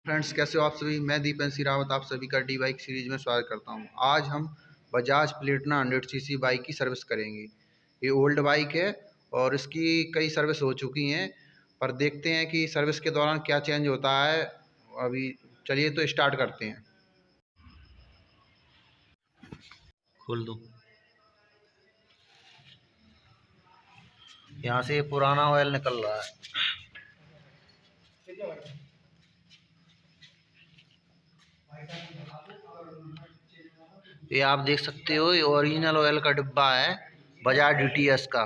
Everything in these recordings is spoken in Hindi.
फ्रेंड्स, कैसे हो आप सभी। मैं दीपेन सिरावत आप सभी का डी बाइक सीरीज में स्वागत करता हूं। आज हम बजाज प्लेटिना 100cc बाइक की सर्विस करेंगे। ये ओल्ड बाइक है और इसकी कई सर्विस हो चुकी हैं, पर देखते हैं कि सर्विस के दौरान क्या चेंज होता है। अभी चलिए तो स्टार्ट करते हैं। खोल दो। यहाँ से पुराना ऑयल निकल रहा है। ये आप देख सकते हो, ये ओरिजिनल ऑयल का डिब्बा है बजाज DTS का।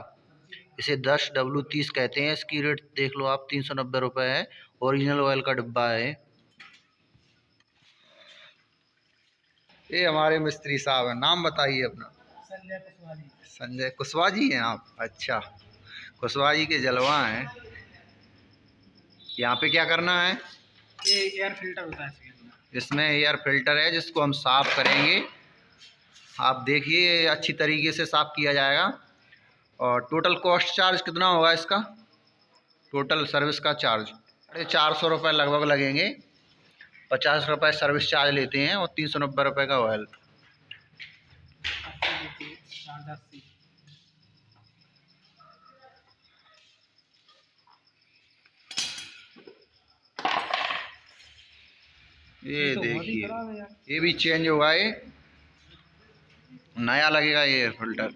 इसे 10W30 कहते हैं। इसकी रेट देख लो आप, 390 रुपये है। ओरिजिनल ऑयल का डिब्बा है। ये हमारे मिस्त्री साहब हैं। नाम बताइए अपना। संजय कुशवाहा जी। संजय कुशवाहा जी हैं आप? अच्छा, कुशवाहा जी के जलवा हैं। यहाँ पे क्या करना है? ये एयर फिल्टर होता है इसमें एयर फिल्टर है जिसको हम साफ करेंगे। आप देखिए, अच्छी तरीके से साफ किया जाएगा। और टोटल कॉस्ट चार्ज कितना होगा इसका? टोटल सर्विस का चार्ज 450 लगभग लगेंगे। 50 रुपये सर्विस चार्ज लेते हैं और 390 रुपये का ऑयल। ये देखिए, ये भी चेंज होगा। ये नया लगेगा ये फिल्टर।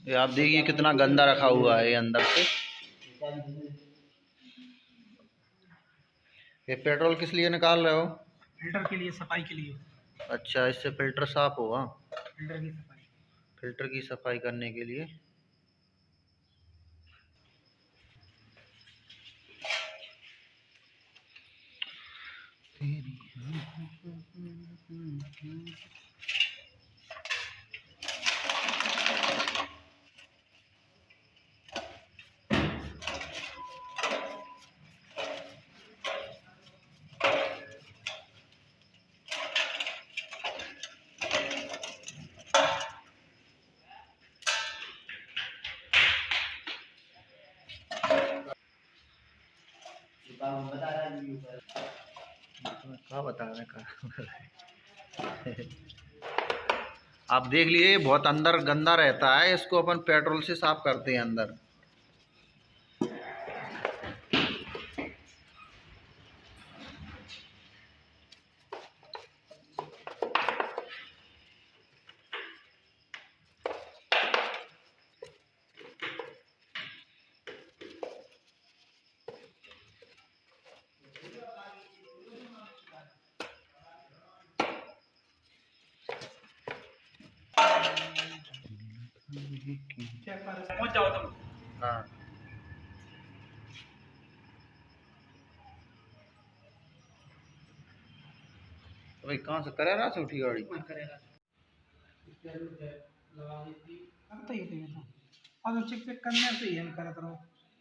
ये आप देखिए कितना गंदा रखा हुआ है ये अंदर से। ये पेट्रोल किस लिए निकाल रहे हो? फिल्टर के लिए, सफाई के लिए। अच्छा, इससे फिल्टर साफ होगा। फिल्टर की सफाई, फिल्टर की सफाई करने के लिए। क्या बता रहे आप देख लिए, बहुत अंदर गंदा रहता है। इसको अपन पेट्रोल से साफ करते हैं अंदर। पहुंच जाओ तुम। हाँ, तो भाई कहाँ से करेगा से उठी गाड़ी? करेगा अब तो ये था। और चेक चेक करने से ही हम करत रहो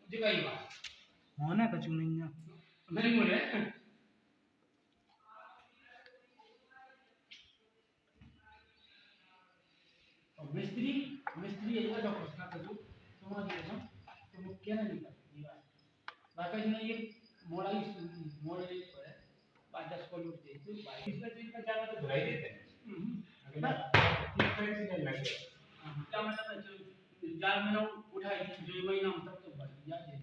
जी। कई बात होने कछु नहीं है। नहीं बोले और मिस्त्री मिस्त्री ये जो प्रश्न करू समझ लो तो क्या नहीं करती बात बाकी नहीं। ये मोड़ा है बाद 10 को लूट देती है भाई। इसमें तो इनका ज्यादा तो धुलाई देते हैं। अगला इस पे से लग गया। क्या मतलब है जो जाल में उठाई जो महीना तक तो बढ़ जाए।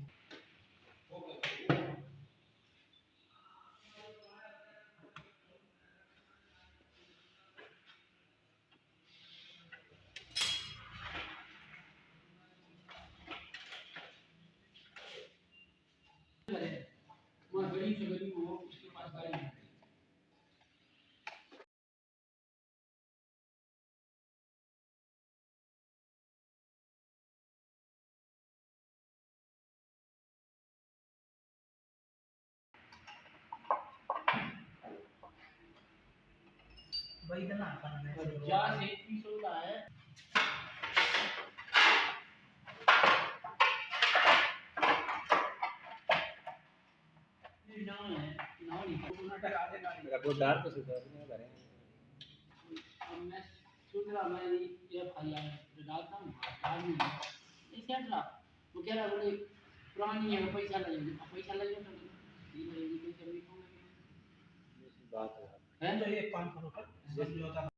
मैं गरीब से गरीब हूँ, उसके पास गाड़ी नहीं। वही तो ना करना है। 50 होता है। मेरा बहुत डार तो सुधार नहीं करें। मैं सोच रहा मैं ये फाइल डालता हूँ डाल नहीं सेट रहा। वो कह रहा बोले पुरानी है पैसा लगेगा है तो ये 500 रुपये समझौता